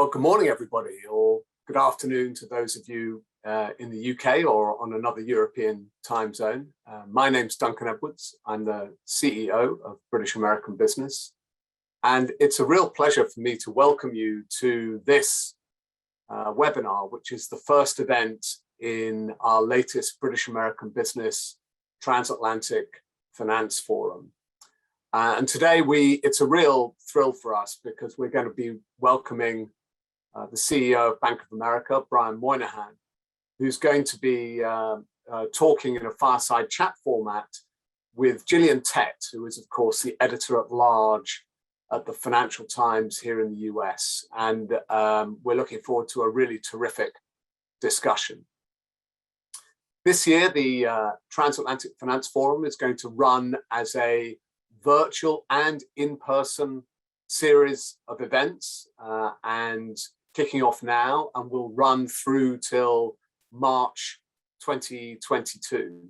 Well, good morning, everybody, or good afternoon to those of you in the UK or on another European time zone. My name's Duncan Edwards. I'm the CEO of British American Business. And it's a real pleasure for me to welcome you to this webinar, which is the first event in our latest British American Business Transatlantic Finance Forum. And today it's a real thrill for us because we're going to be welcoming the CEO of Bank of America, Brian Moynihan, who's going to be talking in a fireside chat format with Gillian Tett, who is, of course, the editor-at-large at the Financial Times here in the US. And we're looking forward to a really terrific discussion. This year, the Transatlantic Finance Forum is going to run as a virtual and in-person series of events and kicking off now, and will run through till March 2022.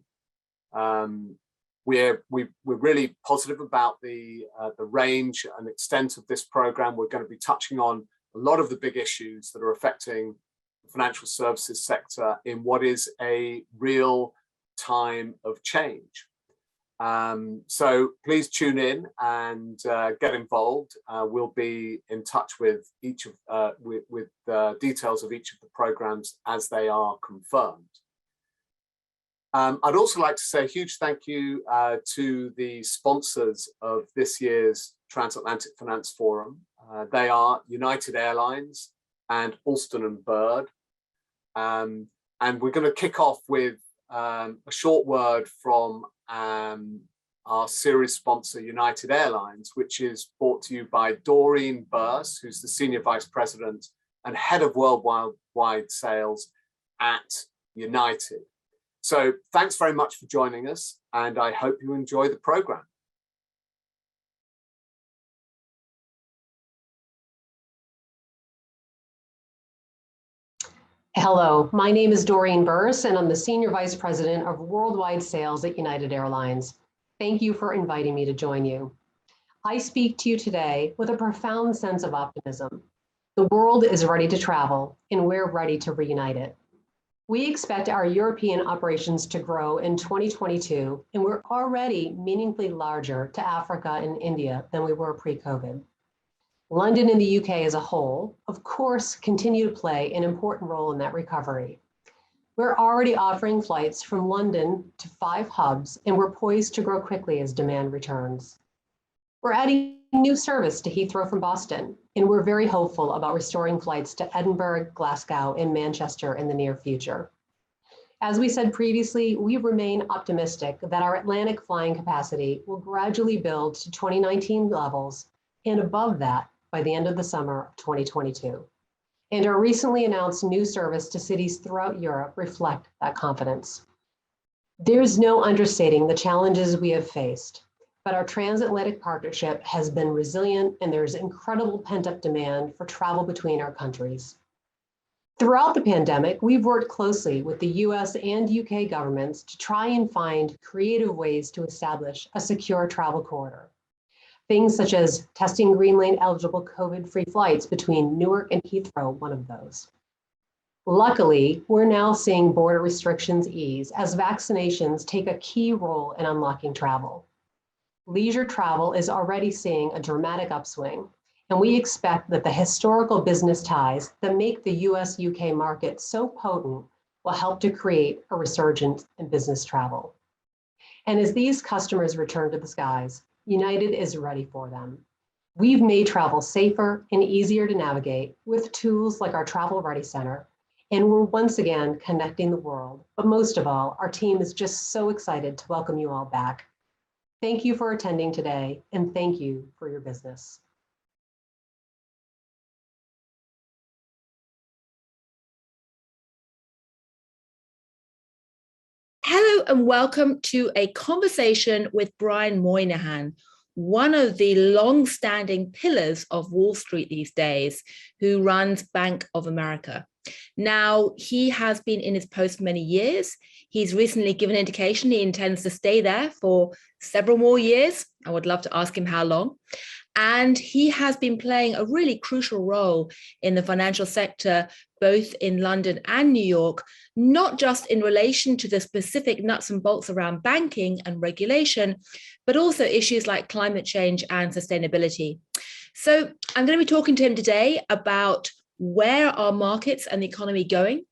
We're really positive about the range and extent of this program. We're going to be touching on a lot of the big issues that are affecting the financial services sector in what is a real time of change. So please tune in and get involved. We'll be in touch with each of with details of each of the programs as they are confirmed. I'd also like to say a huge thank you to the sponsors of this year's Transatlantic Finance Forum. They are United Airlines and Alston & Bird. And we're going to kick off with a short word from our series sponsor, United Airlines, which is brought to you by Doreen Burse, who's the Senior Vice President and Head of Worldwide Sales at United. So thanks very much for joining us, and I hope you enjoy the program. Hello, my name is Doreen Burse, and I'm the Senior Vice President of Worldwide Sales at United Airlines. Thank you for inviting me to join you. I speak to you today with a profound sense of optimism. The world is ready to travel, and we're ready to reunite it. We expect our European operations to grow in 2022, and we're already meaningfully larger to Africa and India than we were pre-COVID. London and the UK as a whole, of course, continue to play an important role in that recovery. We're already offering flights from London to 5 hubs, and we're poised to grow quickly as demand returns. We're adding new service to Heathrow from Boston, and we're very hopeful about restoring flights to Edinburgh, Glasgow, and Manchester in the near future. As we said previously, we remain optimistic that our Atlantic flying capacity will gradually build to 2019 levels and above that by the end of the summer of 2022. And our recently announced new service to cities throughout Europe reflect that confidence. There's no understating the challenges we have faced, but our transatlantic partnership has been resilient, and there's incredible pent-up demand for travel between our countries. Throughout the pandemic, we've worked closely with the US and UK governments to try and find creative ways to establish a secure travel corridor. Things such as testing Green Lane eligible COVID-free flights between Newark and Heathrow, one of those. Luckily, we're now seeing border restrictions ease as vaccinations take a key role in unlocking travel. Leisure travel is already seeing a dramatic upswing, and we expect that the historical business ties that make the US-UK market so potent will help to create a resurgence in business travel. And as these customers return to the skies, United is ready for them. We've made travel safer and easier to navigate with tools like our Travel Ready Center, and we're once again connecting the world. But most of all, our team is just so excited to welcome you all back. Thank you for attending today, and thank you for your business. Hello and welcome to a conversation with Brian Moynihan, one of the long-standing pillars of Wall Street these days, who runs Bank of America. Now, he has been in his post for many years. He's recently given an indication he intends to stay there for several more years. I would love to ask him how long. And he has been playing a really crucial role in the financial sector, both in London and New York, not just in relation to the specific nuts and bolts around banking and regulation, but also issues like climate change and sustainability. So I'm going to be talking to him today about where are markets and the economy going,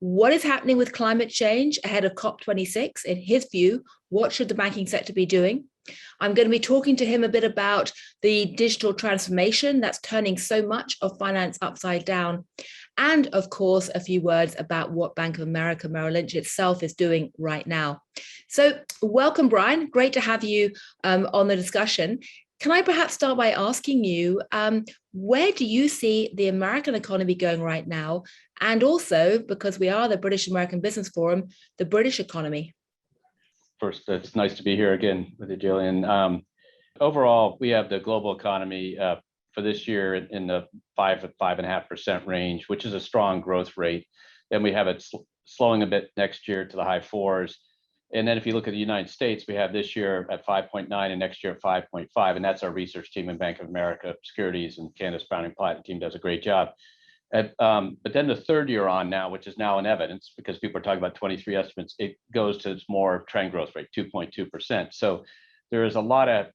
what is happening with climate change ahead of COP26. In his view, what should the banking sector be doing? I'm going to be talking to him a bit about the digital transformation that's turning so much of finance upside down. And of course, a few words about what Bank of America Merrill Lynch itself is doing right now. So welcome, Brian. Great to have you on the discussion. Can I perhaps start by asking you, where do you see the American economy going right now? And also, because we are the British American Business Forum, the British economy? First, it's nice to be here again with you, Jillian. Overall, we have the global economy for this year in the 5 to 5.5% range, which is a strong growth rate. Then we have it slowing a bit next year to the high 4s. And then if you look at the United States, we have this year at 5.9 and next year at 5.5. And that's our research team in Bank of America Securities, and Candace Browning-Platt team does a great job. But then the third year on now, which is now in evidence, because people are talking about 23 estimates, it goes to its more trend growth rate, 2.2%. So there is a lot of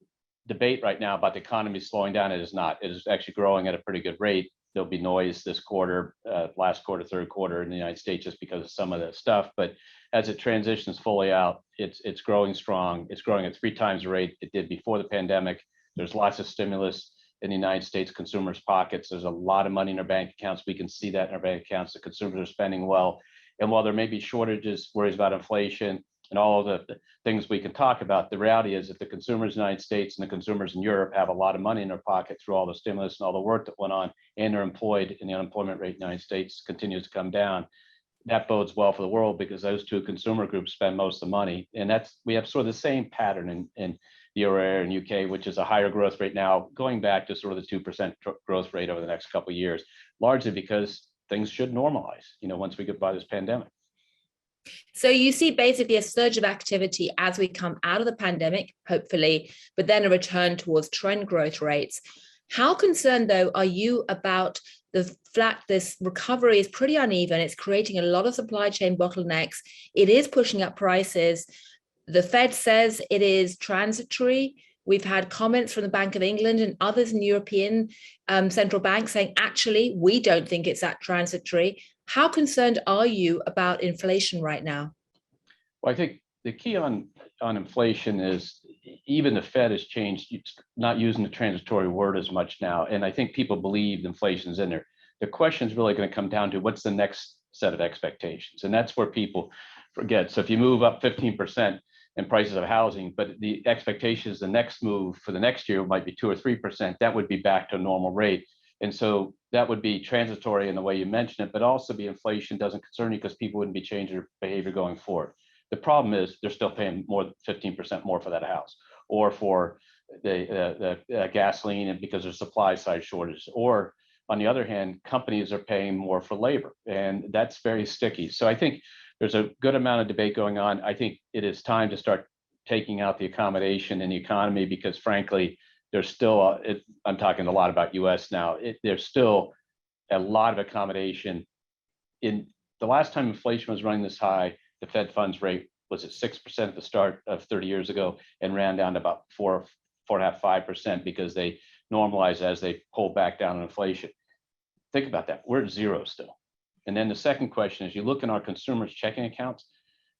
debate right now about the economy slowing down. It is not. It is actually growing at a pretty good rate. There'll be noise this quarter, last quarter, third quarter in the United States just because of some of that stuff. But as it transitions fully out, it's growing strong. It's growing at 3 times the rate it did before the pandemic. There's lots of stimulus in the United States consumers' pockets. There's a lot of money in their bank accounts. We can see that in our bank accounts. The consumers are spending well. And while there may be shortages, worries about inflation, and all of the things we can talk about, the reality is that the consumers in the United States and the consumers in Europe have a lot of money in their pocket through all the stimulus and all the work that went on, and they're employed, and the unemployment rate in the United States continues to come down. That bodes well for the world because those two consumer groups spend most of the money. And we have sort of the same pattern in the Euro area and UK, which is a higher growth rate now, going back to sort of the 2% growth rate over the next couple of years, largely because things should normalize, once we get by this pandemic. So you see basically a surge of activity as we come out of the pandemic, hopefully, but then a return towards trend growth rates. How concerned, though, are you about the fact this recovery is pretty uneven? It's creating a lot of supply chain bottlenecks. It is pushing up prices. The Fed says it is transitory. We've had comments from the Bank of England and others in European central banks saying, actually, we don't think it's that transitory. How concerned are you about inflation right now? Well, I think the key on inflation is even the Fed has changed, not using the transitory word as much now. And I think people believe inflation is in there. The question is really going to come down to what's the next set of expectations. And that's where people forget. So if you move up 15% in prices of housing, but the expectation is the next move for the next year might be 2 or 3%, that would be back to a normal rate. And so that would be transitory in the way you mentioned it, but also the inflation doesn't concern you because people wouldn't be changing their behavior going forward. The problem is they're still paying more than 15% more for that house, or for the gasoline, and because there's supply side shortage. Or on the other hand, companies are paying more for labor, and that's very sticky. So I think there's a good amount of debate going on. I think it is time to start taking out the accommodation in the economy because, frankly, there's still, I'm talking a lot about US now, there's still a lot of accommodation. In the last time inflation was running this high, the Fed funds rate was at 6% at the start of 30 years ago and ran down to about 4.5%, 5% because they normalized as they pulled back down on inflation. Think about that, we're at 0 still. And then the second question is, you look in our consumers' checking accounts,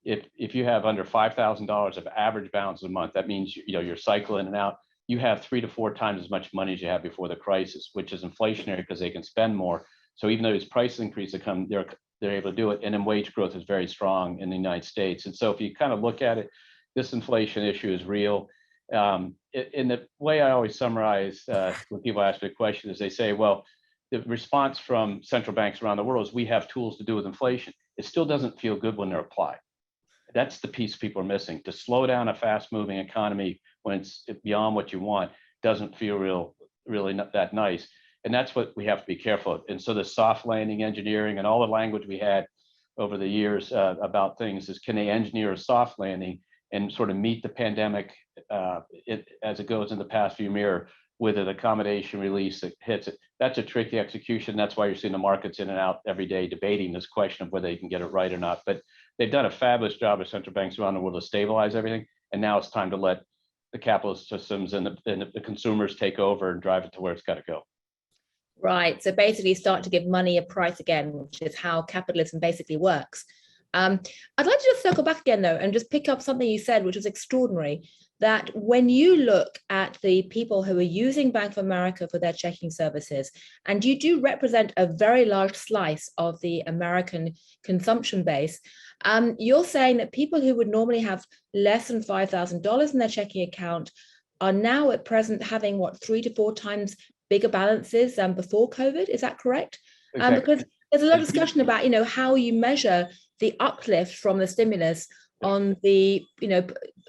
if you have under $5,000 of average balance a month, that means you're cycling in and out, you have 3 to 4 times as much money as you had before the crisis, which is inflationary because they can spend more. So even though these price increases come, they're able to do it. And then wage growth is very strong in the United States. And so if you kind of look at it, this inflation issue is real. In the way I always summarize when people ask me a question is they say, well, the response from central banks around the world is we have tools to do with inflation. It still doesn't feel good when they're applied. That's the piece people are missing. To slow down a fast moving economy when it's beyond what you want doesn't feel really not that nice. And that's what we have to be careful of. And so the soft landing engineering and all the language we had over the years about things is, can they engineer a soft landing and sort of meet the pandemic as it goes in the past view mirror, with an accommodation release that hits it. That's a tricky execution. That's why you're seeing the markets in and out every day debating this question of whether they can get it right or not. But they've done a fabulous job as central banks around the world to stabilize everything. And now it's time to let the capitalist systems and the consumers take over and drive it to where it's got to go. Right. So basically start to give money a price again, which is how capitalism basically works. I'd like to just circle back again, though, and just pick up something you said, which was extraordinary, that when you look at the people who are using Bank of America for their checking services, and you do represent a very large slice of the American consumption base, you're saying that people who would normally have less than $5,000 in their checking account are now at present having, what, 3 to 4 times bigger balances than before COVID? Is that correct? Exactly. Because there's a lot of discussion about, how you measure the uplift from the stimulus on the,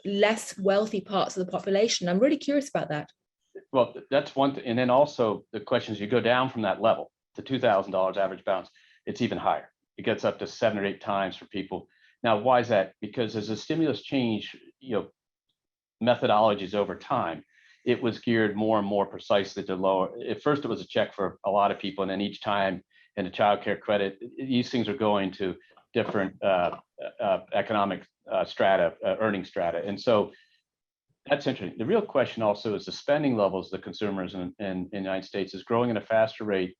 less wealthy parts of the population. I'm really curious about that. Well, that's one thing. And then also the question is, you go down from that level to $2,000 average balance, it's even higher. It gets up to 7 or 8 times for people. Now, why is that? Because as the stimulus change, methodologies over time, it was geared more and more precisely to lower. At first, it was a check for a lot of people, and then each time in the child care credit, these things are going to different economic strata, earning strata. And so that's interesting. The real question also is the spending levels of the consumers in the United States is growing at a faster rate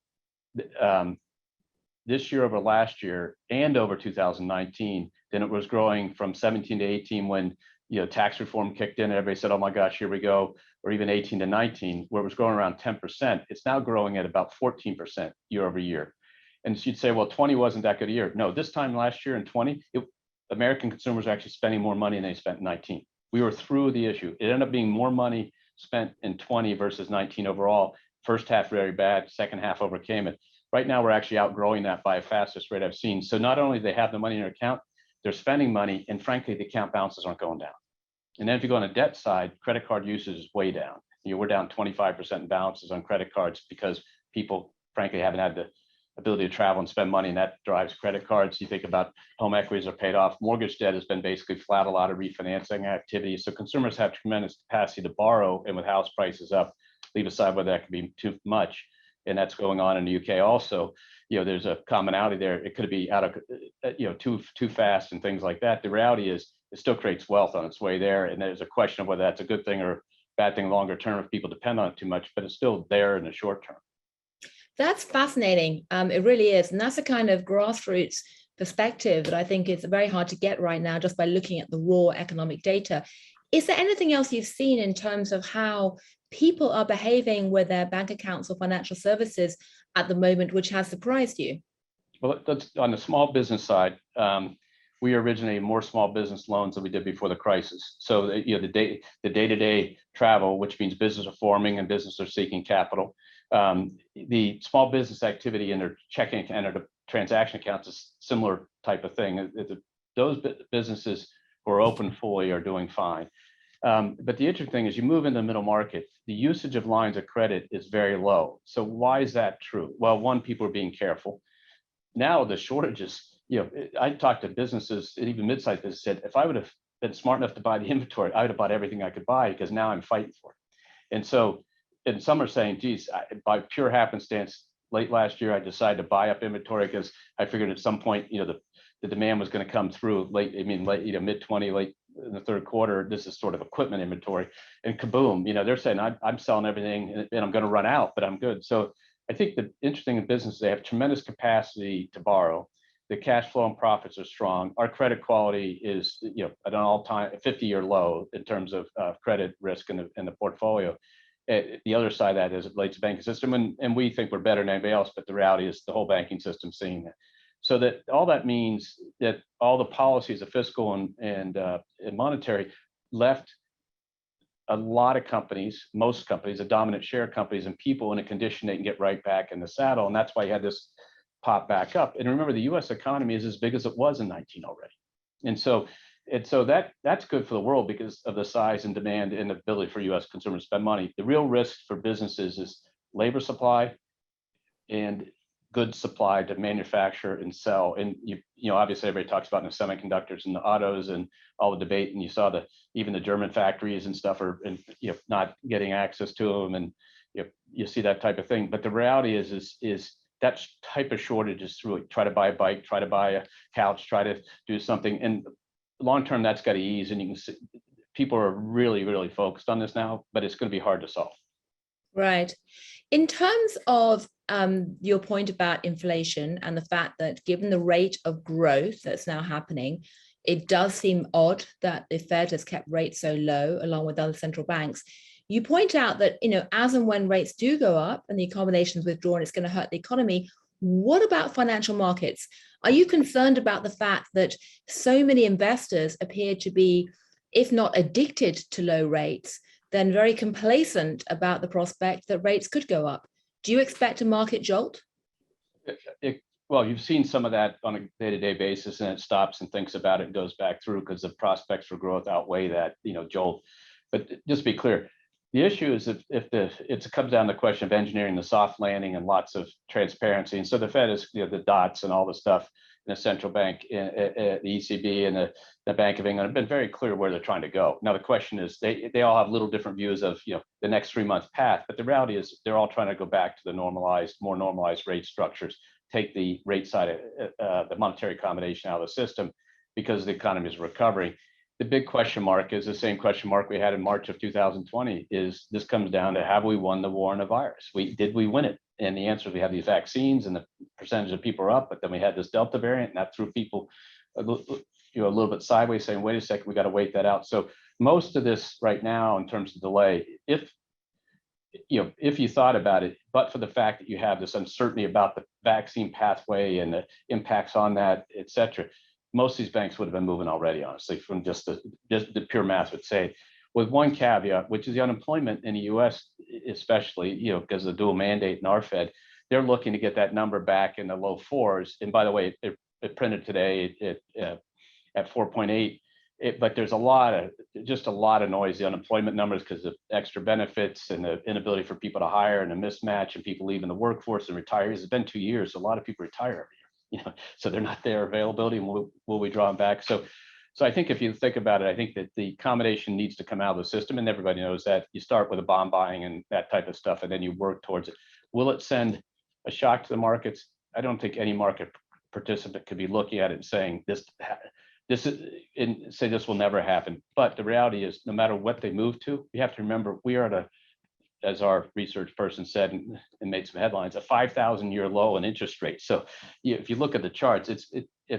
this year over last year and over 2019 than it was growing from 17 to 18 when tax reform kicked in and everybody said, oh my gosh, here we go, or even 18 to 19, where it was growing around 10%. It's now growing at about 14% year over year. And so you'd say, well, 20 wasn't that good a year. No, this time last year in 20, American consumers are actually spending more money than they spent in 19. We were through the issue. It ended up being more money spent in 20 versus 19 overall. First half very bad, second half overcame it. Right now, we're actually outgrowing that by the fastest rate I've seen. So not only do they have the money in their account, they're spending money, and frankly, the account balances aren't going down. And then if you go on the debt side, credit card usage is way down. We're down 25% in balances on credit cards because people, frankly, haven't had the ability to travel and spend money, and that drives credit cards. You think about home equities are paid off. Mortgage debt has been basically flat, a lot of refinancing activity. So consumers have tremendous capacity to borrow, and with house prices up, leave aside whether that could be too much. And that's going on in the UK also. There's a commonality there. It could be out of, too fast and things like that. The reality is it still creates wealth on its way there. And there's a question of whether that's a good thing or bad thing longer term if people depend on it too much, but it's still there in the short term. That's fascinating. It really is. And that's a kind of grassroots perspective that I think is very hard to get right now just by looking at the raw economic data. Is there anything else you've seen in terms of how people are behaving with their bank accounts or financial services at the moment, which has surprised you? Well, that's on the small business side. We originated more small business loans than we did before the crisis. So the day-to-day travel, which means business are forming and business are seeking capital. The small business activity in their checking and their transaction accounts is similar type of thing. Those businesses who are open fully are doing fine. But the interesting thing is you move in the middle market, the usage of lines of credit is very low. So why is that true? Well, one, people are being careful. Now the shortages, I talked to businesses, and even mid-sized businesses said, if I would have been smart enough to buy the inventory, I would have bought everything I could buy because now I'm fighting for it. And so, and some are saying, geez, by pure happenstance, late last year, I decided to buy up inventory because I figured at some point, the demand was going to come through mid-20, late in the third quarter. This is sort of equipment inventory, and kaboom, they're saying I'm selling everything and I'm going to run out, but I'm good. So I think the interesting in business, they have tremendous capacity to borrow. The cash flow and profits are strong. Our credit quality is at an all-time 50-year low in terms of credit risk in the portfolio. The other side of that is it relates to banking system, and we think we're better than anybody else, but the reality is the whole banking system seeing that. So that all that means that all the policies of fiscal and monetary left a lot of companies, most companies, the dominant share companies and people in a condition they can get right back in the saddle. And that's why you had this pop back up. And remember, the US economy is as big as it was in 19 already. And so that's good for the world because of the size and demand and ability for US consumers to spend money. The real risk for businesses is labor supply and goods supply to manufacture and sell. And obviously everybody talks about the semiconductors and the autos and all the debate. And you saw even the German factories and stuff are not getting access to them. you see that type of thing. But the reality is that type of shortage is through try to buy a bike, try to buy a couch, try to do something. And long term, that's got to ease. And you can see people are really, really focused on this now, but it's going to be hard to solve. Right. In terms of your point about inflation and the fact that given the rate of growth that's now happening, it does seem odd that the Fed has kept rates so low along with other central banks. You point out that, as and when rates do go up and the accommodation is withdrawn, it's going to hurt the economy. What about financial markets? Are you concerned about the fact that so many investors appear to be, if not addicted to low rates, then very complacent about the prospect that rates could go up? Do you expect a market jolt? Well, you've seen some of that on a day-to-day basis, and it stops and thinks about it and goes back through because the prospects for growth outweigh that, jolt. But just to be clear, the issue is if it comes down to the question of engineering the soft landing and lots of transparency. And so the Fed is, the dots and all the stuff in the central bank, the ECB and the Bank of England have been very clear where they're trying to go. Now, the question is they all have little different views of, the next 3 month path, but the reality is they're all trying to go back to the more normalized rate structures, take the rate side of the monetary accommodation out of the system because the economy is recovering. The big question mark is the same question mark we had in March of 2020 is this comes down to have we won the war on the virus? Did we win it? And the answer is we have these vaccines and the percentage of people are up, but then we had this Delta variant and that threw people a little bit sideways saying, wait a second, we got to wait that out. So most of this right now in terms of delay, if you thought about it, but for the fact that you have this uncertainty about the vaccine pathway and the impacts on that, et cetera, most of these banks would have been moving already, honestly, from just the pure math would say, with one caveat, which is the unemployment in the US, especially, because of the dual mandate in our Fed, they're looking to get that number back in the low fours. And by the way, it printed today at 4.8. But there's a lot of noise, the unemployment numbers, because of extra benefits and the inability for people to hire and a mismatch and people leaving the workforce and retirees. It's been 2 years. So a lot of people retire every year, so they're not there availability. And will we draw them back? So I think if you think about it, I think that the accommodation needs to come out of the system, and everybody knows that. You start with a bond buying and that type of stuff, and then you work towards it. Will it send a shock to the markets? I don't think any market participant could be looking at it and saying this will never happen. But the reality is, no matter what they move to, you have to remember we are at as our research person said and made some headlines, a 5,000-year low in interest rates. So if you look at the charts, if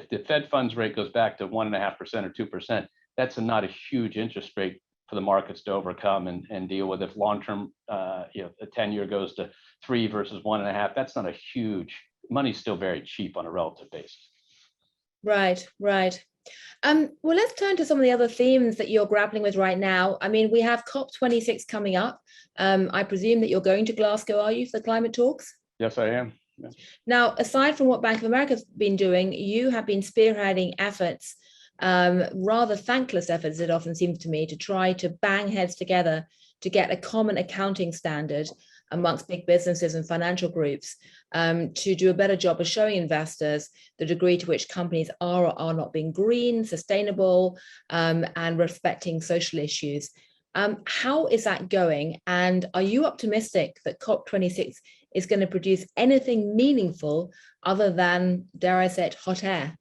the Fed funds rate goes back to 1.5% or 2%, that's not a huge interest rate for the markets to overcome and deal with. If long-term, a 10-year goes to 3 versus 1.5, that's not a huge. Money's still very cheap on a relative basis. Right. Well, let's turn to some of the other themes that you're grappling with right now. I mean, we have COP26 coming up. I presume that you're going to Glasgow, are you, for the climate talks? Yes, I am. Yeah. Now, aside from what Bank of America has been doing, you have been spearheading efforts, rather thankless efforts, it often seems to me, to try to bang heads together to get a common accounting standard amongst big businesses and financial groups, to do a better job of showing investors the degree to which companies are or are not being green, sustainable, and respecting social issues. How is that going? And are you optimistic that COP26 is going to produce anything meaningful other than, dare I say it, hot air?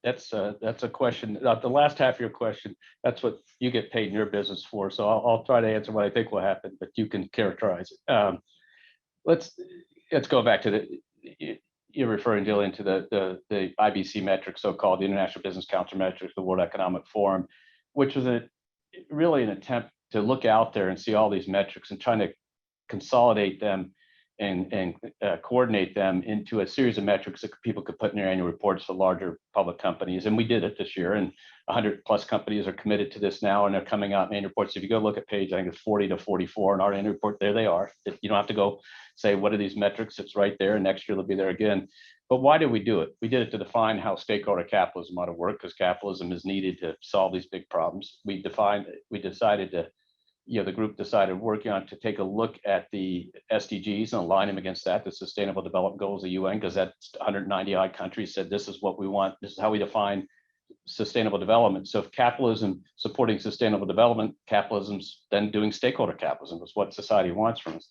That's a question. The last half of your question, that's what you get paid in your business for. So I'll try to answer what I think will happen, but you can characterize it. Let's go back to you're referring, Jillian, to the IBC metrics, so-called the International Business Council metrics, the World Economic Forum, which was really an attempt to look out there and see all these metrics and trying to consolidate them and coordinate them into a series of metrics that people could put in their annual reports for larger public companies. And we did it this year, and 100 plus companies are committed to this now, and they're coming out in annual reports. If you go look at page, I think it's 40 to 44 in our annual report, there they are. You don't have to go say, what are these metrics? It's right there, and next year they'll be there again. But why did we do it? We did it to define how stakeholder capitalism ought to work, because capitalism is needed to solve these big problems. The group decided working on to take a look at the SDGs and align them against that, the Sustainable Development Goals of the UN, because that's 190 odd countries said this is what we want. This is how we define sustainable development. So if capitalism supporting sustainable development, capitalism's then doing stakeholder capitalism, is what society wants from us.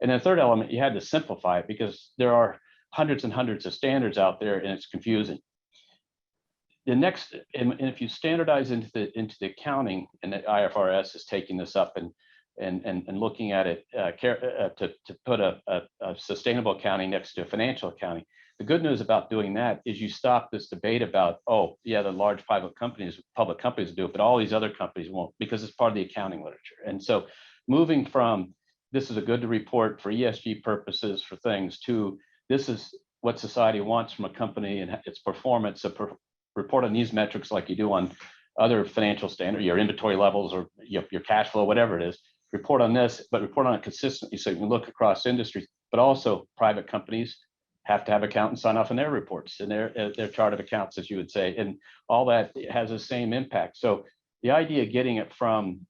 And then the third element, you had to simplify it because there are hundreds and hundreds of standards out there and it's confusing. The next, and if you standardize into the accounting, and the IFRS is taking this up and looking at it to put a sustainable accounting next to financial accounting. The good news about doing that is you stop this debate about, oh yeah, the large public companies do it, but all these other companies won't, because it's part of the accounting literature. And so moving from this is a good to report for ESG purposes for things to this is what society wants from a company and its performance, so report on these metrics like you do on other financial standards, your inventory levels or your cash flow, whatever it is, report on this, but report on it consistently so you can look across industries, but also private companies have to have accountants sign off on their reports and their chart of accounts, as you would say, and all that has the same impact. So the idea of getting it from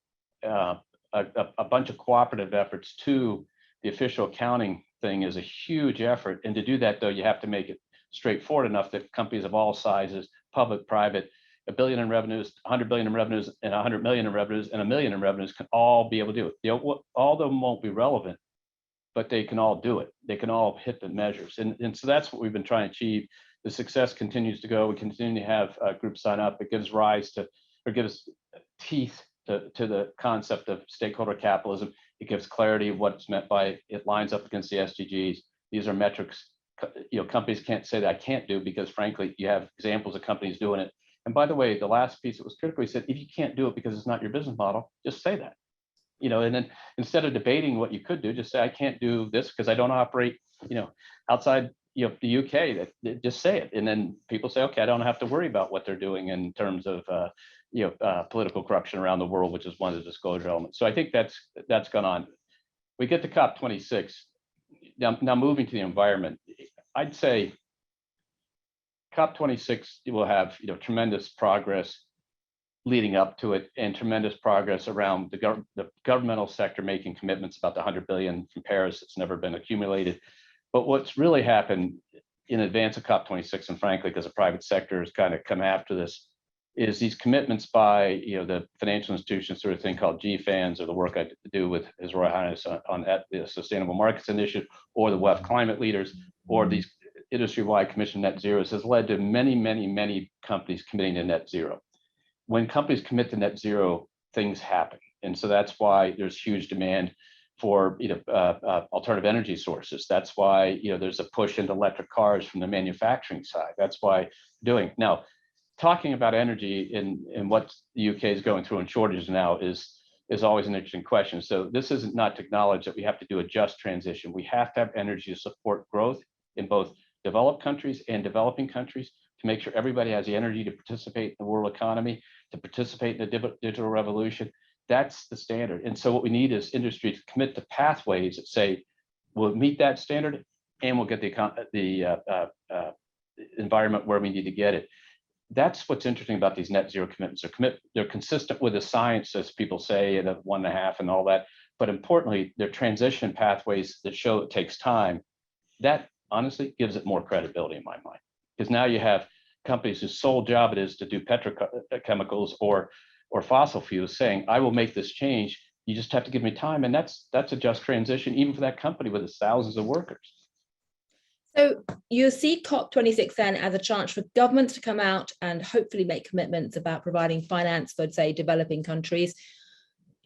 a bunch of cooperative efforts to the official accounting thing is a huge effort. And to do that, though, you have to make it straightforward enough that companies of all sizes, public, private, $1 billion in revenues, 100 billion in revenues, and 100 million in revenues, and 1 million in revenues can all be able to do it. All of them won't be relevant, but they can all do it. They can all hit the measures. And so that's what we've been trying to achieve. The success continues to go. We continue to have groups sign up. It gives rise to, or gives teeth to the concept of stakeholder capitalism. It gives clarity of what's meant by it lines up against the SDGs. These are metrics, companies can't say that I can't do because frankly, you have examples of companies doing it. And by the way, the last piece that was critical, he said, if you can't do it because it's not your business model, just say that. And then instead of debating what you could do, just say, I can't do this because I don't operate, outside, the UK, that just say it. And then people say, okay, I don't have to worry about what they're doing in terms of, political corruption around the world, which is one of the disclosure elements. So I think that's gone on. We get to COP26. Now moving to the environment, I'd say COP26 will have, tremendous progress leading up to it and tremendous progress around the governmental sector making commitments about the 100 billion from Paris. It's never been accumulated. But what's really happened in advance of COP26, and frankly, because the private sector has kind of come after this, is these commitments by the financial institutions through a thing called GFANs, or the work I do with His Royal Highness on the Sustainable Markets Initiative, or the WEF climate leaders, or these industry-wide commission net zeros, has led to many, many, many companies committing to net zero. When companies commit to net zero, things happen. And so that's why there's huge demand for alternative energy sources. That's why there's a push into electric cars from the manufacturing side. That's why now talking about energy and what the UK is going through in shortages now is always an interesting question. So this isn't not to acknowledge that we have to do a just transition. We have to have energy to support growth in both developed countries and developing countries, to make sure everybody has the energy to participate in the world economy, to participate in the digital revolution. That's the standard. And so what we need is industry to commit to pathways that say, we'll meet that standard and we'll get the environment where we need to get it. That's what's interesting about these net zero commitments. They're consistent with the science, as people say, and 1.5 and all that. But importantly, they're transition pathways that show it takes time. That honestly gives it more credibility in my mind, because now you have companies whose sole job it is to do petrochemicals or fossil fuels saying, I will make this change. You just have to give me time. And that's a just transition, even for that company with its thousands of workers. So you see COP26 then as a chance for governments to come out and hopefully make commitments about providing finance for, say, developing countries.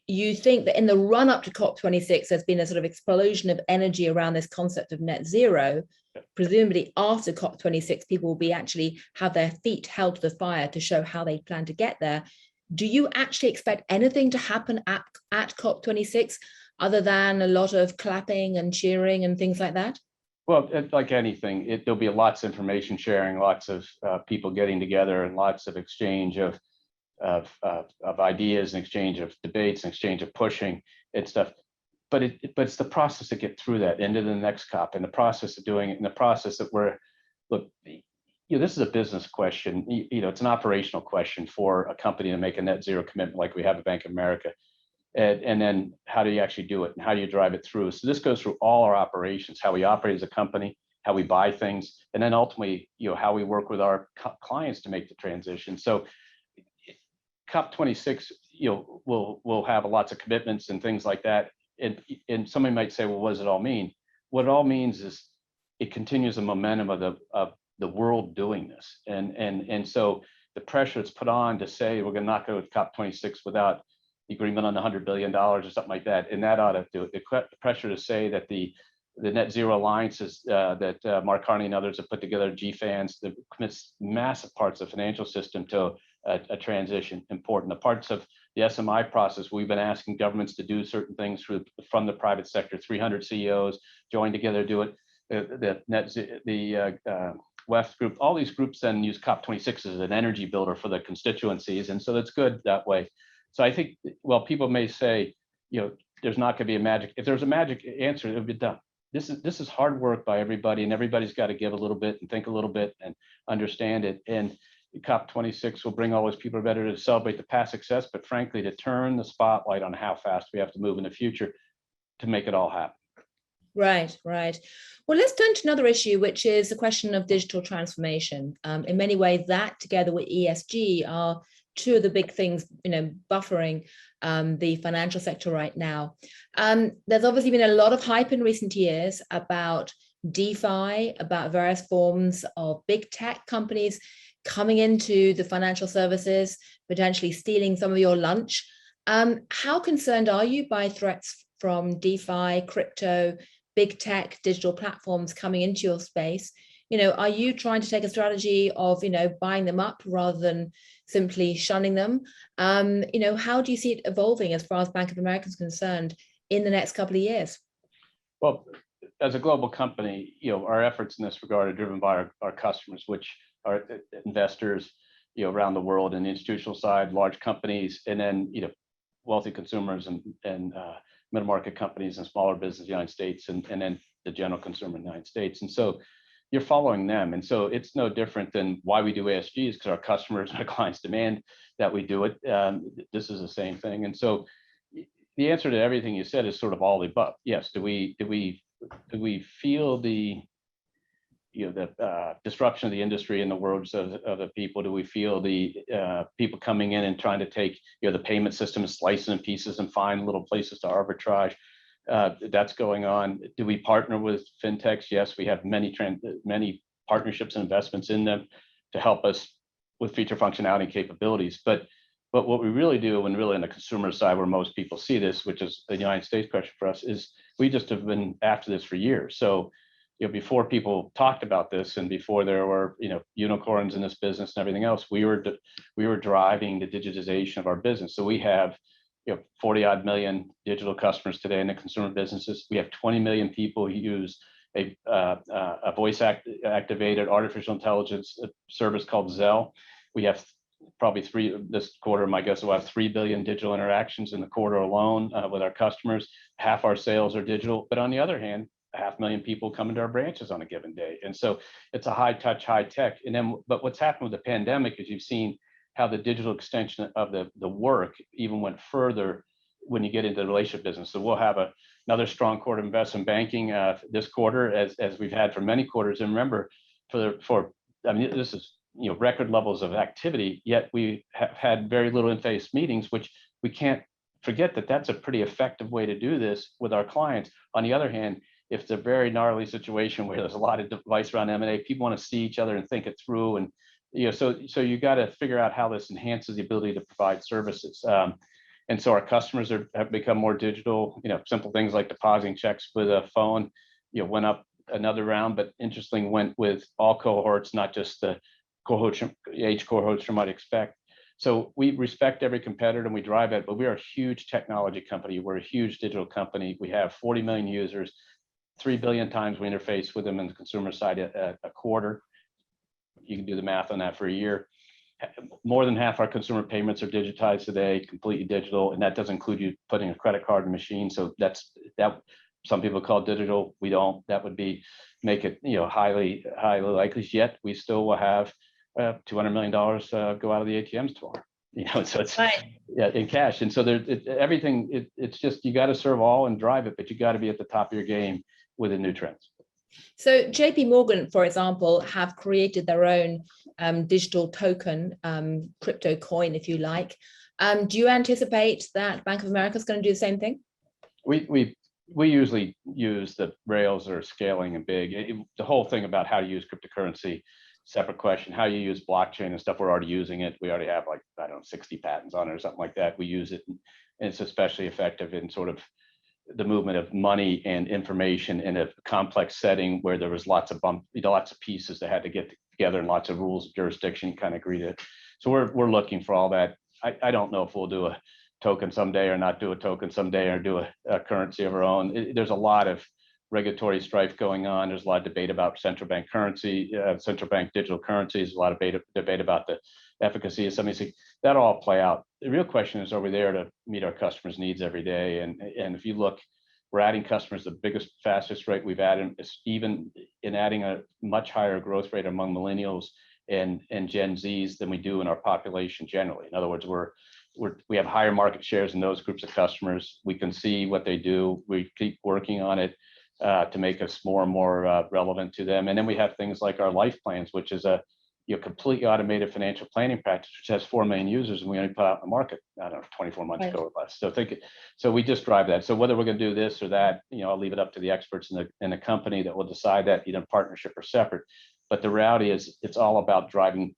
You think that in the run up to COP26, there's been a sort of explosion of energy around this concept of net zero. Presumably after COP26, people will be actually have their feet held to the fire to show how they plan to get there. Do you actually expect anything to happen at COP26 other than a lot of clapping and cheering and things like that? Well, like anything, there'll be lots of information sharing, lots of people getting together, and lots of exchange of ideas and exchange of debates and exchange of pushing and stuff. But it's the process to get through that into the next COP, and the process of doing it, and the process that this is a business question. It's an operational question for a company to make a net zero commitment like we have at Bank of America. And then how do you actually do it, and how do you drive it through? So this goes through all our operations, how we operate as a company, how we buy things, and then ultimately, how we work with our clients to make the transition. So COP26, we'll have lots of commitments and things like that. And somebody might say, well, what does it all mean? What it all means is it continues the momentum of the world doing this. And so the pressure that's put on to say we're going to not go with COP26 without the agreement on the $100 billion or something like that, and that ought to do it. The pressure to say that the net zero alliances that Mark Carney and others have put together, GFANs, that commits massive parts of the financial system to a transition, important. The parts of the SMI process, we've been asking governments to do certain things from the private sector. 300 CEOs join together, do it. The WEF group, all these groups then use COP26 as an energy builder for the constituencies, and so that's good that way. So I think, well, people may say, there's not going to be a magic. If there's a magic answer, it would be done. This is hard work by everybody, and everybody's got to give a little bit and think a little bit and understand it. And COP26 will bring all those people together to celebrate the past success, but frankly, to turn the spotlight on how fast we have to move in the future to make it all happen. Right. Well, let's turn to another issue, which is the question of digital transformation. In many ways, that together with ESG are two of the big things, buffering the financial sector right now. There's obviously been a lot of hype in recent years about DeFi, about various forms of big tech companies coming into the financial services, potentially stealing some of your lunch. How concerned are you by threats from DeFi, crypto, big tech, digital platforms coming into your space? Are you trying to take a strategy of, buying them up rather than simply shunning them? How do you see it evolving as far as Bank of America is concerned in the next couple of years? Well, as a global company, our efforts in this regard are driven by our customers, which are investors, around the world, and the institutional side, large companies, and then, wealthy consumers and middle market companies and smaller business in the United States, and then the general consumer in the United States. And so you're following them. And so it's no different than why we do ASG, is because our customers and our clients demand that we do it. This is the same thing. And so the answer to everything you said is sort of all the above. Yes. Do we feel the disruption of the industry in the words of the people? Do we feel the people coming in and trying to take the payment system and slice it in pieces and find little places to arbitrage? That's going on. Do we partner with fintechs? Yes, we have many partnerships and investments in them to help us with feature functionality and capabilities. But what we really do, and really on the consumer side, where most people see this, which is the United States question for us, is we just have been after this for years. So before people talked about this, and before there were unicorns in this business and everything else, we were driving the digitization of our business. So we have 40 odd million digital customers today in the consumer businesses. We have 20 million people who use a voice activated artificial intelligence service called Zelle. We have probably this quarter, my guess, we'll have 3 billion digital interactions in the quarter alone with our customers. Half our sales are digital, but on the other hand, 500,000 people come into our branches on a given day. And so it's a high touch, high tech. And then, but what's happened with the pandemic is you've seen how the digital extension of the work even went further when you get into the relationship business. So we'll have another strong quarter of investment banking this quarter, as we've had for many quarters. And remember, this is record levels of activity, yet we have had very little in-face meetings, which we can't forget that that's a pretty effective way to do this with our clients. On the other hand, if it's a very gnarly situation where there's a lot of device around M&A, people want to see each other and think it through. And so you got to figure out how this enhances the ability to provide services. And so our customers have become more digital. Simple things like depositing checks with a phone, went up another round, but interestingly went with all cohorts, not just the age cohorts you might expect. So we respect every competitor and we drive it, but we are a huge technology company. We're a huge digital company. We have 40 million users. 3 billion times we interface with them in the consumer side a quarter. You can do the math on that for a year. More than half our consumer payments are digitized today, completely digital, and that doesn't include you putting a credit card in the machine. So that some people call digital. We don't. That would make it highly likely. Yet we still will have $200 million go out of the ATMs tomorrow. So it's right. In cash. And so everything. It's just you got to serve all and drive it, but you got to be at the top of your game with the new trends. So JP Morgan, for example, have created their own digital token, crypto coin, if you like. Do you anticipate that Bank of America is going to do the same thing? We usually use the rails that are scaling and big. The whole thing about how to use cryptocurrency, separate question. How you use blockchain and stuff, we're already using it. We already have like, I don't know, 60 patents on it or something like that. We use it, and it's especially effective in sort of the movement of money and information in a complex setting where there was lots of pieces that had to get together and lots of rules of jurisdiction kind of agree to. So we're looking for all that. I don't know if we'll do a token someday or not do a token someday or do a currency of our own. There's a lot of regulatory strife going on. There's a lot of debate about central bank currency, central bank digital currencies, a lot of debate about the efficacy of some of these. That'll all play out. The real question is, are we there to meet our customers' needs every day? And if you look, we're adding customers the biggest, fastest rate we've added, even in adding a much higher growth rate among millennials and Gen Zs than we do in our population generally. In other words, we have higher market shares in those groups of customers. We can see what they do. We keep working on it to make us more and more relevant to them. And then we have things like our life plans, which is a completely automated financial planning practice, which has 4 million users, and we only put out in the market, I don't know, 24 months ago or less. So we just drive that. So whether we're going to do this or that, I'll leave it up to the experts in the company that will decide that, either in partnership or separate. But the reality is, it's all about driving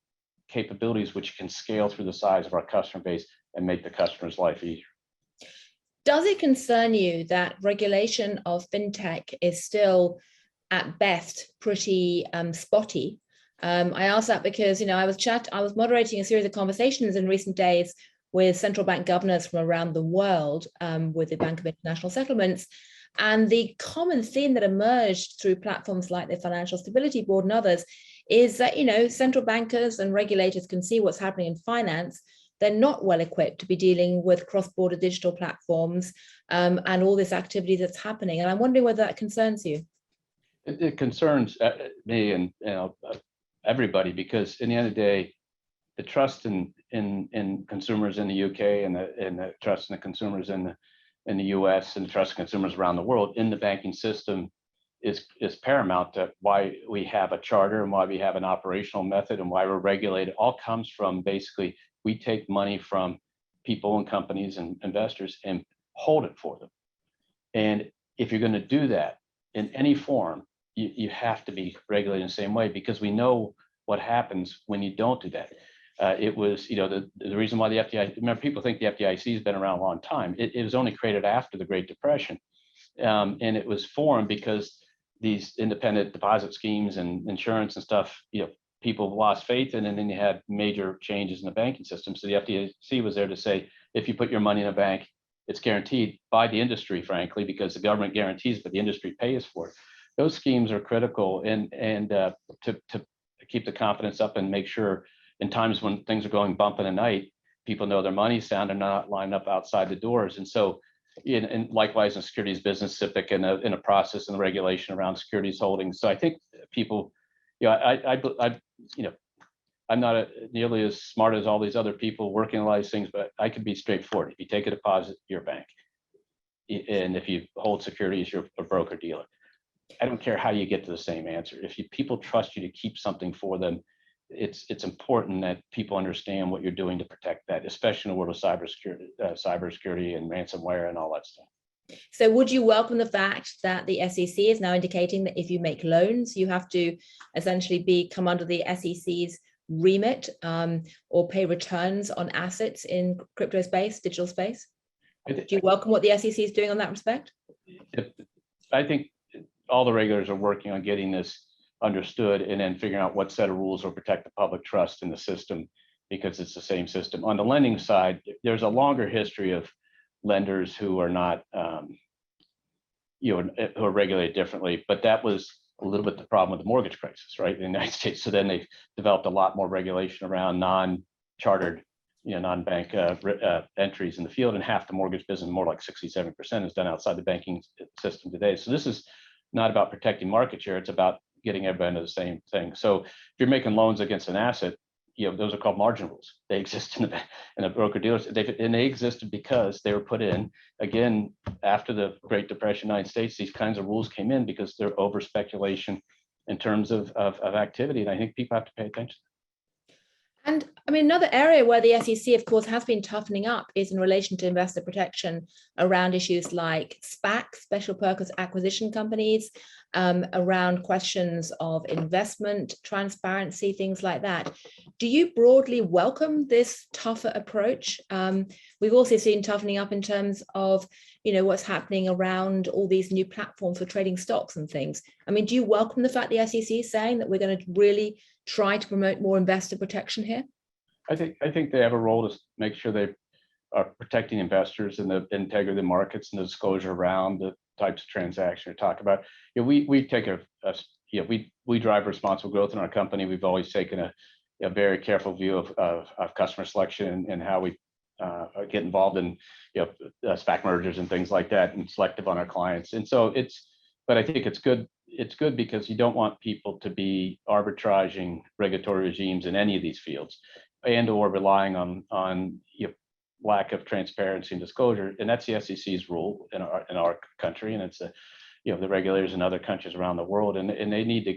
capabilities which can scale through the size of our customer base and make the customer's life easier. Does it concern you that regulation of fintech is still, at best, pretty spotty? I ask that because, I was moderating a series of conversations in recent days with central bank governors from around the world, with the Bank of International Settlements. And the common theme that emerged through platforms like the Financial Stability Board and others is that, central bankers and regulators can see what's happening in finance. They're not well equipped to be dealing with cross-border digital platforms and all this activity that's happening. And I'm wondering whether that concerns you. It concerns me and everybody, because in the end of the day, the trust in consumers in the UK and the trust in the consumers in the US and the trust of consumers around the world in the banking system is paramount to why we have a charter and why we have an operational method and why we're regulated. All comes from, basically, we take money from people and companies and investors and hold it for them. And if you're going to do that in any form, you have to be regulated in the same way, because we know what happens when you don't do that. It was, the reason why the FDIC, remember, people think the FDIC has been around a long time. It was only created after the Great Depression. And it was formed because these independent deposit schemes and insurance and stuff, people lost faith in, and then you had major changes in the banking system. So the FDIC was there to say, if you put your money in a bank, it's guaranteed by the industry, frankly, because the government guarantees, but the industry pays for it. Those schemes are critical and to keep the confidence up and make sure in times when things are going bump in the night, people know their money's sound and not lined up outside the doors. And so, and likewise in securities business, SIPC in a process and regulation around securities holdings. So I think people, I'm not nearly as smart as all these other people working on all these things, but I can be straightforward. If you take a deposit, you're a bank. And if you hold securities, you're a broker dealer. I don't care how you get to the same answer. If people trust you to keep something for them, it's important that people understand what you're doing to protect that, especially in the world of cybersecurity and ransomware and all that stuff. So would you welcome the fact that the SEC is now indicating that if you make loans, you have to essentially come under the SEC's remit or pay returns on assets in crypto space, digital space? Do you welcome what the SEC is doing on that respect? I think all the regulators are working on getting this understood and then figuring out what set of rules will protect the public trust in the system, because it's the same system. On the lending side, there's a longer history of lenders who are not, who are regulated differently, but that was a little bit the problem with the mortgage crisis, right, in the United States. So then they developed a lot more regulation around non-chartered, non-bank entries in the field, and half the mortgage business, more like 67%, is done outside the banking system today. So this is not about protecting market share, it's about getting everybody into the same thing. So if you're making loans against an asset, those are called margin rules. They exist in the broker dealers, and they existed because they were put in, again, after the Great Depression in the United States. These kinds of rules came in because they're over speculation in terms of activity, and I think people have to pay attention. And I mean, another area where the SEC, of course, has been toughening up is in relation to investor protection around issues like SPACs, special purpose acquisition companies, around questions of investment, transparency, things like that. Do you broadly welcome this tougher approach? We've also seen toughening up in terms of, what's happening around all these new platforms for trading stocks and things. I mean, do you welcome the fact the SEC is saying that we're going to really try to promote more investor protection here? I think they have a role to make sure they are protecting investors and the integrity of the markets and the disclosure around the types of transactions you're talking about. We take we drive responsible growth in our company. We've always taken a very careful view of customer selection and how we get involved in SPAC mergers and things like that, and selective on our clients. And so but I think it's good. It's good because you don't want people to be arbitraging regulatory regimes in any of these fields, and or relying on lack of transparency and disclosure. And that's the SEC's rule in our country, and it's the regulators in other countries around the world. And they need to,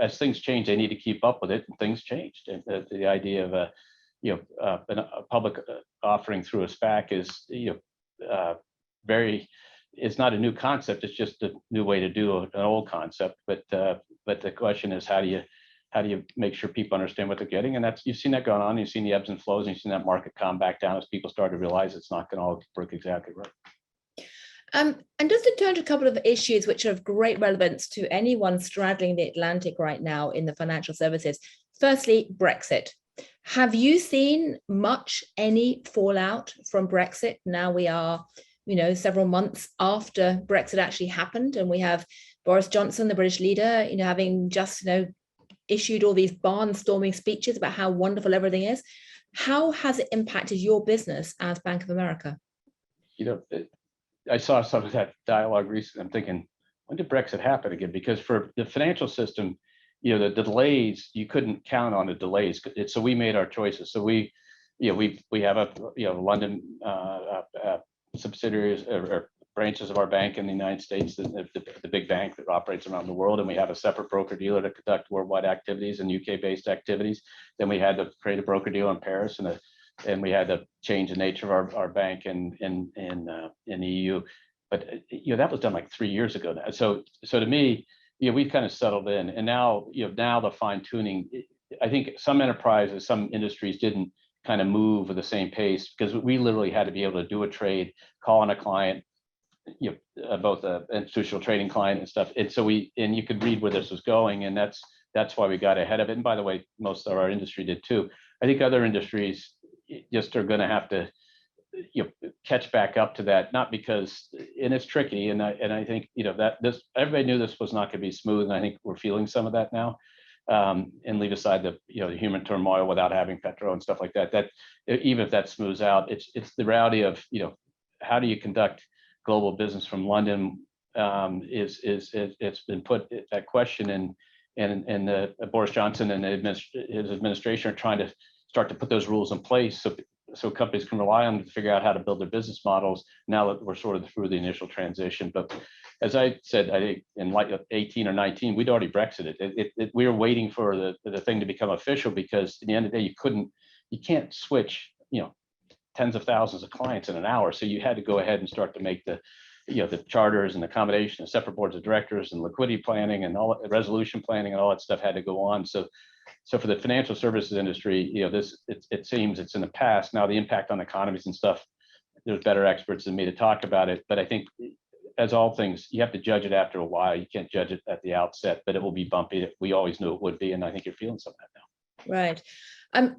as things change, they need to keep up with it. And things changed. And the idea of a public offering through a SPAC is it's not a new concept. It's just a new way to do an old concept. But the question is, how do you make sure people understand what they're getting? And you've seen that going on. You've seen the ebbs and flows, and you've seen that market calm back down as people start to realize it's not going to all work exactly right. And just to turn to a couple of issues which are of great relevance to anyone straddling the Atlantic right now in the financial services. Firstly, Brexit. Have you seen any fallout from Brexit? Now we are several months after Brexit actually happened, and we have Boris Johnson, the British leader, having just, issued all these barnstorming speeches about how wonderful everything is. How has it impacted your business as Bank of America? I saw some of that dialogue recently. I'm thinking, when did Brexit happen again? Because for the financial system, the delays, you couldn't count on the delays. So we made our choices. So we have a London subsidiaries or branches of our bank in the United States, the big bank that operates around the world, and we have a separate broker dealer to conduct worldwide activities and UK-based activities. Then we had to create a broker dealer in Paris, and we had to change the nature of our bank in the EU. But that was done like 3 years ago now. So to me, we've kind of settled in, and now the fine tuning. I think some enterprises, some industries didn't kind of move at the same pace, because we literally had to be able to do a trade, call on a client, both an institutional trading client and stuff. And so you could read where this was going, and that's why we got ahead of it. And by the way, most of our industry did too. I think other industries just are going to have to catch back up to that, not because, and it's tricky, and I think that everybody knew this was not going to be smooth, and I think we're feeling some of that now. And leave aside the the human turmoil without having Petro and stuff like that. That even if that smooths out, it's the reality of how do you conduct global business from London? It's been put that question, and Boris Johnson and his administration are trying to start to put those rules in place so companies can rely on them to figure out how to build their business models now that we're sort of through the initial transition. But as I said, I think in like 18 or 19, we'd already Brexited. We were waiting for the thing to become official, because at the end of the day, you can't switch, tens of thousands of clients in an hour. So you had to go ahead and start to make the charters and accommodation and separate boards of directors and liquidity planning and all resolution planning and all that stuff had to go on. So for the financial services industry, it seems it's in the past. Now the impact on economies and stuff, there's better experts than me to talk about it. But I think, as all things, you have to judge it after a while. You can't judge it at the outset, but it will be bumpy. We always knew it would be, and I think you're feeling some of that now. Right.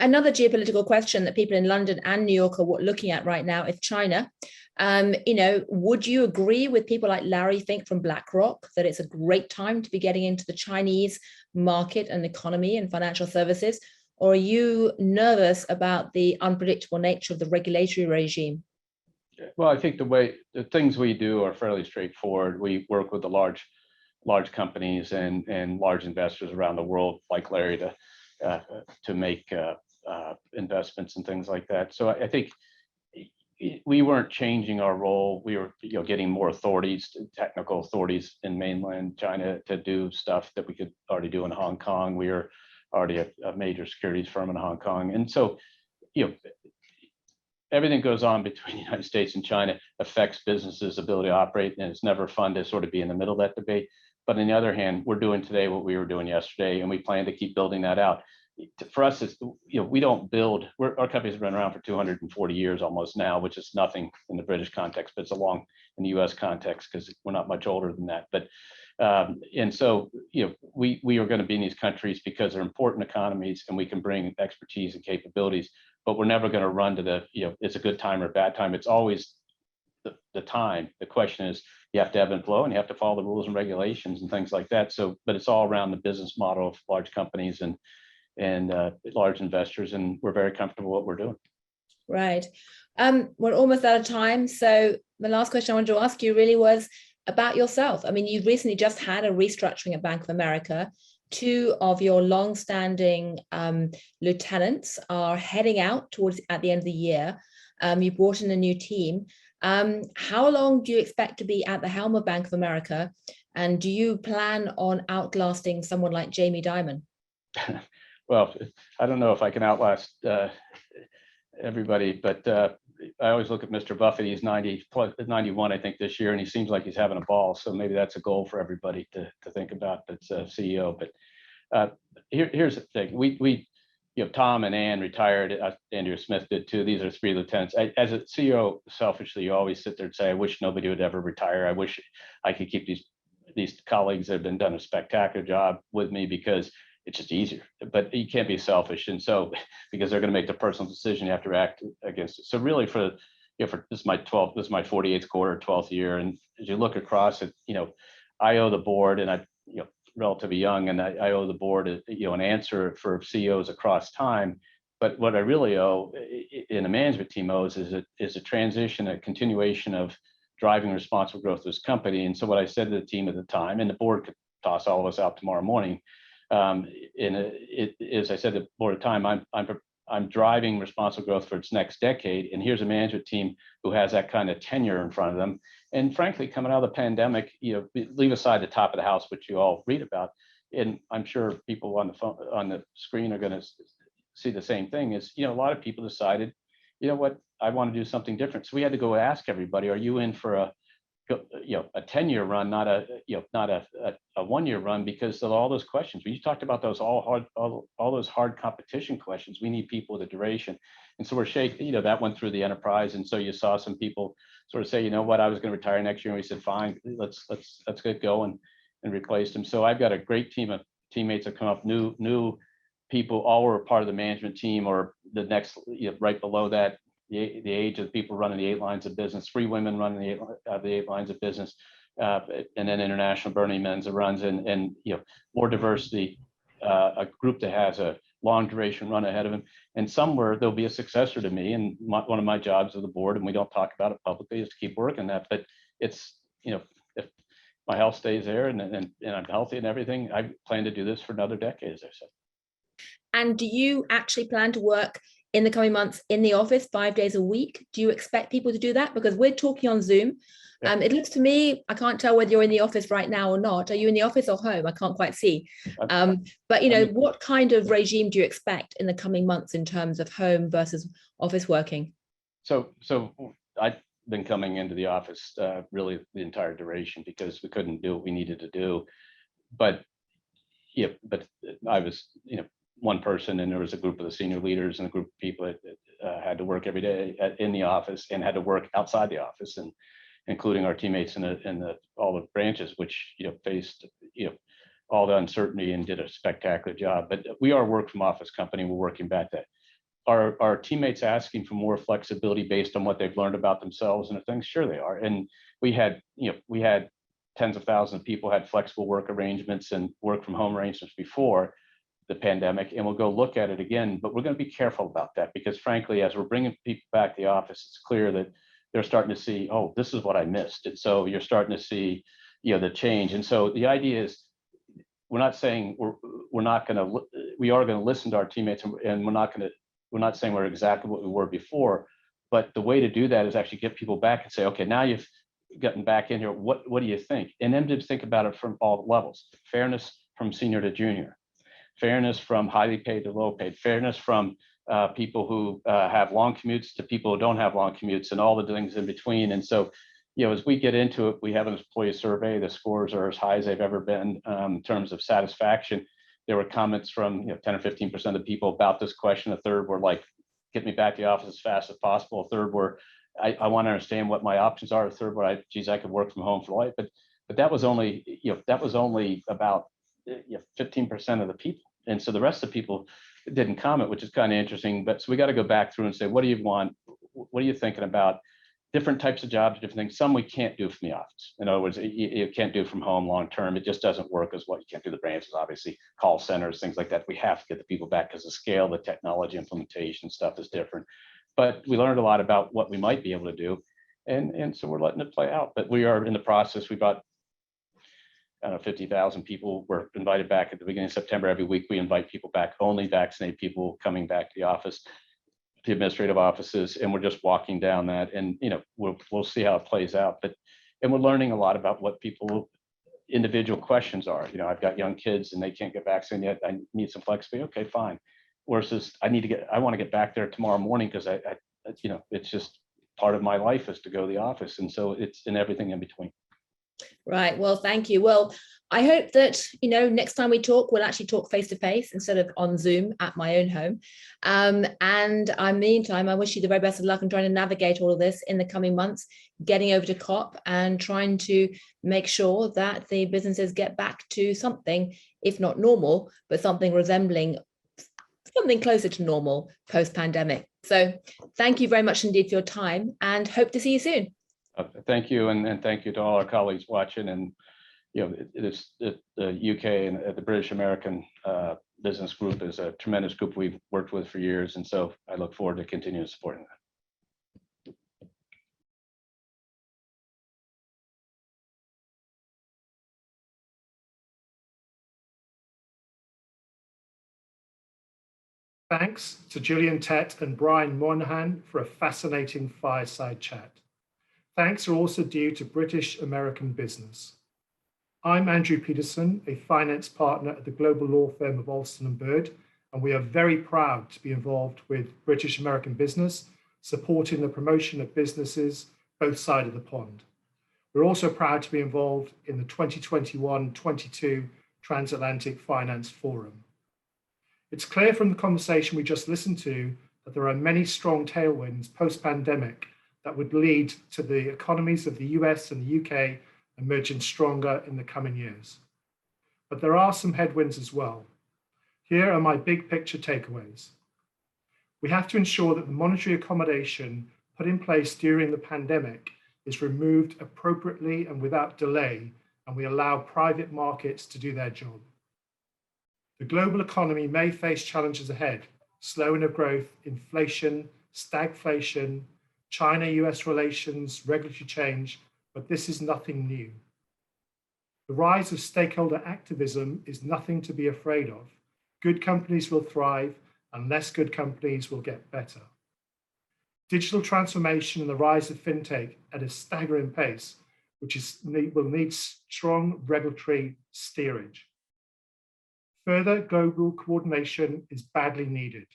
Another geopolitical question that people in London and New York are looking at right now is China. Would you agree with people like Larry Fink from BlackRock that it's a great time to be getting into the Chinese market and economy and financial services? Or are you nervous about the unpredictable nature of the regulatory regime? Well, I think the things we do are fairly straightforward. We work with the large companies and large investors around the world, like Larry, to make investments and things like that. So I think we weren't changing our role. We were, getting more authorities, technical authorities in mainland China to do stuff that we could already do in Hong Kong. We were already a major securities firm in Hong Kong, and so, everything goes on between the United States and China affects businesses' ability to operate, and it's never fun to sort of be in the middle of that debate. But on the other hand, we're doing today what we were doing yesterday, and we plan to keep building that out. For us, it's, we don't build, our company's been around for 240 years almost now, which is nothing in the British context, but it's a long in the US context because we're not much older than that. But and so, we are going to be in these countries because they're important economies and we can bring expertise and capabilities, but we're never going to run to the, it's a good time or a bad time. It's always the time. The question is, you have to ebb and flow and you have to follow the rules and regulations and things like that. So, but it's all around the business model of large companies and large investors, and we're very comfortable with what we're doing. Right. We're almost out of time. So the last question I wanted to ask you really was about yourself. I mean, you've recently just had a restructuring at Bank of America. Two of your long-standing lieutenants are heading out at the end of the year. You brought in a new team. How long do you expect to be at the helm of Bank of America? And do you plan on outlasting someone like Jamie Dimon? Well, I don't know if I can outlast everybody, but I always look at Mr. Buffett. He's 91, I think, this year, and he seems like he's having a ball. So maybe that's a goal for everybody to think about that's a CEO. But here's the thing: we Tom and Ann retired. Andrew Smith did too. These are three lieutenants. As a CEO, selfishly, you always sit there and say, "I wish nobody would ever retire. I wish I could keep these colleagues that have done a spectacular job with me because it's just easier." But you can't be selfish, and so because they're going to make the personal decision, you have to act against it. So really, for this is my 48th quarter, 12th year, and as you look across it, I owe the board, and I relatively young, and I owe the board an answer for CEOs across time. But what I really owe in the management team owes is a transition, a continuation of driving responsible growth of this company. And so what I said to the team at the time, and the board could toss all of us out tomorrow morning. As I said to the board at the time, I'm driving responsible growth for its next decade, and here's a management team who has that kind of tenure in front of them. And frankly, coming out of the pandemic, leave aside the top of the house, which you all read about, and I'm sure people on the screen are going to see the same thing. Is a lot of people decided, what, I want to do something different. So we had to go ask everybody, are you in for a 10-year run, not a 1-year run, because of all those questions. We talked about those all those hard competition questions. We need people with a duration. And so we're shaking, that went through the enterprise. And so you saw some people sort of say, I was going to retire next year. And we said, fine, let's get going, and replaced them. So I've got a great team of teammates that come up, new people, all were part of the management team, or the next, right below that, the age of people running the 8 lines of business, 3 women running the 8 lines of business, and then international Bernie Menza runs, and more diversity, a group that has a long duration run ahead of him, and somewhere there'll be a successor to me. And one of my jobs of the board, and we don't talk about it publicly, is to keep working that. But it's, if my health stays there and I'm healthy and everything, I plan to do this for another decade, as I said. And do you actually plan to work in the coming months in the office 5 days a week? Do you expect people to do that? Because we're talking on Zoom. Yeah. It looks to me, I can't tell whether you're in the office right now or not. Are you in the office or home? I can't quite see. But what kind of regime do you expect in the coming months in terms of home versus office working? So I've been coming into the office really the entire duration because we couldn't do what we needed to do. But I was, one person, and there was a group of the senior leaders and a group of people that had to work every day in the office and had to work outside the office, and including our teammates in all the branches, which faced all the uncertainty and did a spectacular job. But we are a work from office company. We're working back that. Are teammates asking for more flexibility based on what they've learned about themselves and things? Sure they are. And we had tens of thousands of people had flexible work arrangements and work from home arrangements before the pandemic, and we'll go look at it again. But we're going to be careful about that, because frankly, as we're bringing people back to the office, it's clear that they're starting to see, oh, this is what I missed. And so you're starting to see, the change. And so the idea is, we're not saying we are going to listen to our teammates, and we're not going to We're not saying we're exactly what we were before, but the way to do that is actually get people back and say, okay, now you've gotten back in here. What do you think? And then to think about it from all levels. Fairness from senior to junior. Fairness from highly paid to low paid. Fairness from people who have long commutes to people who don't have long commutes, and all the things in between. And so, as we get into it, we have an employee survey. The scores are as high as they've ever been in terms of satisfaction. There were comments from 10 or 15% of the people about this question. A third were like, get me back to the office as fast as possible. A third were, I want to understand what my options are. A third were, geez, I could work from home for life. But that was only, about 15% of the people. And so the rest of the people didn't comment, which is kind of interesting. But so we got to go back through and say, what do you want? What are you thinking about? Different types of jobs, different things. Some we can't do from the office. In other words, you can't do from home long term. It just doesn't work as well. You can't do the branches, obviously, call centers, things like that. We have to get the people back because the scale, the technology implementation stuff is different. But we learned a lot about what we might be able to do. And so we're letting it play out. But we are in the process. We bought 50,000 people were invited back at the beginning of September. Every week we invite people back, only vaccinate people coming back to the office, the administrative offices, and we're just walking down that, and we'll see how it plays out. And we're learning a lot about what people individual questions are. I've got young kids and they can't get vaccinated yet. I need some flexibility. Okay, fine. Versus I want to get back there tomorrow morning because I it's just part of my life is to go to the office, and so it's in everything in between. Right. Well, thank you. Well, I hope that, next time we talk, we'll actually talk face to face instead of on Zoom at my own home. And in the meantime, I wish you the very best of luck in trying to navigate all of this in the coming months, getting over to COP and trying to make sure that the businesses get back to something, if not normal, but something resembling something closer to normal post-pandemic. So thank you very much indeed for your time and hope to see you soon. Thank you, and thank you to all our colleagues watching. And the UK and the British American business group is a tremendous group we've worked with for years, and so I look forward to continuing supporting that. Thanks to Gillian Tett and Brian Moynihan for a fascinating fireside chat. Thanks are also due to British American Business. I'm Andrew Petersen, a finance partner at the global law firm of Alston & Bird, and we are very proud to be involved with British American Business, supporting the promotion of businesses both sides of the pond. We're also proud to be involved in the 2021-22 Transatlantic Finance Forum. It's clear from the conversation we just listened to that there are many strong tailwinds post-pandemic that would lead to the economies of the US and the UK emerging stronger in the coming years. But there are some headwinds as well. Here are my big picture takeaways. We have to ensure that the monetary accommodation put in place during the pandemic is removed appropriately and without delay, and we allow private markets to do their job. The global economy may face challenges ahead: slowing of growth, inflation, stagflation, China-US relations, regulatory change, but this is nothing new. The rise of stakeholder activism is nothing to be afraid of. Good companies will thrive and less good companies will get better. Digital transformation and the rise of fintech at a staggering pace, will need strong regulatory steerage. Further global coordination is badly needed.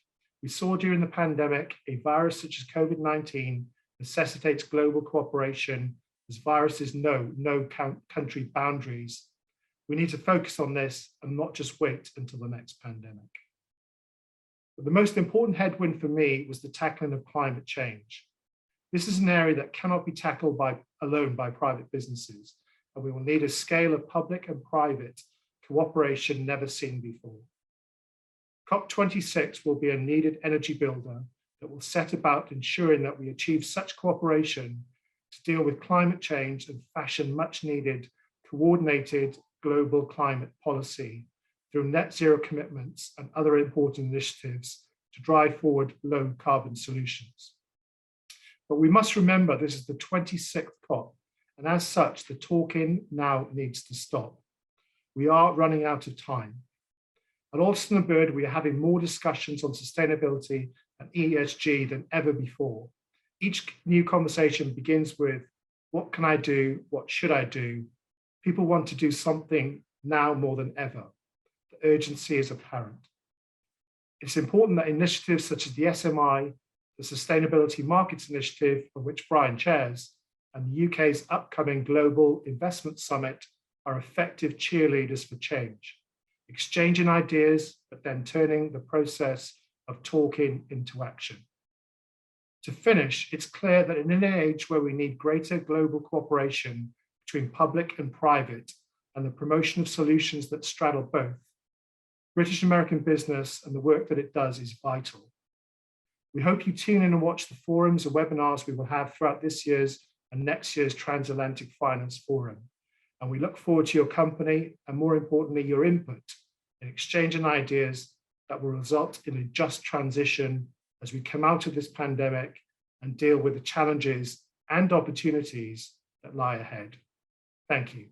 We saw during the pandemic, a virus such as COVID-19 necessitates global cooperation as viruses know no country boundaries. We need to focus on this and not just wait until the next pandemic. But the most important headwind for me was the tackling of climate change. This is an area that cannot be tackled alone by private businesses, and we will need a scale of public and private cooperation never seen before. COP26 will be a needed energy builder that will set about ensuring that we achieve such cooperation to deal with climate change and fashion much needed coordinated global climate policy through net zero commitments and other important initiatives to drive forward low carbon solutions. But we must remember this is the 26th COP, and as such, the talking now needs to stop. We are running out of time. At Alston & Bird, we are having more discussions on sustainability and ESG than ever before. Each new conversation begins with, what can I do? What should I do? People want to do something now more than ever. The urgency is apparent. It's important that initiatives such as the SMI, the Sustainability Markets Initiative, of which Brian chairs, and the UK's upcoming Global Investment Summit are effective cheerleaders for change, exchanging ideas, but then turning the process of talking into action. To finish, it's clear that in an age where we need greater global cooperation between public and private and the promotion of solutions that straddle both, British American business and the work that it does is vital. We hope you tune in and watch the forums and webinars we will have throughout this year's and next year's Transatlantic Finance Forum. And we look forward to your company and, more importantly, your input in exchanging ideas that will result in a just transition as we come out of this pandemic and deal with the challenges and opportunities that lie ahead. Thank you.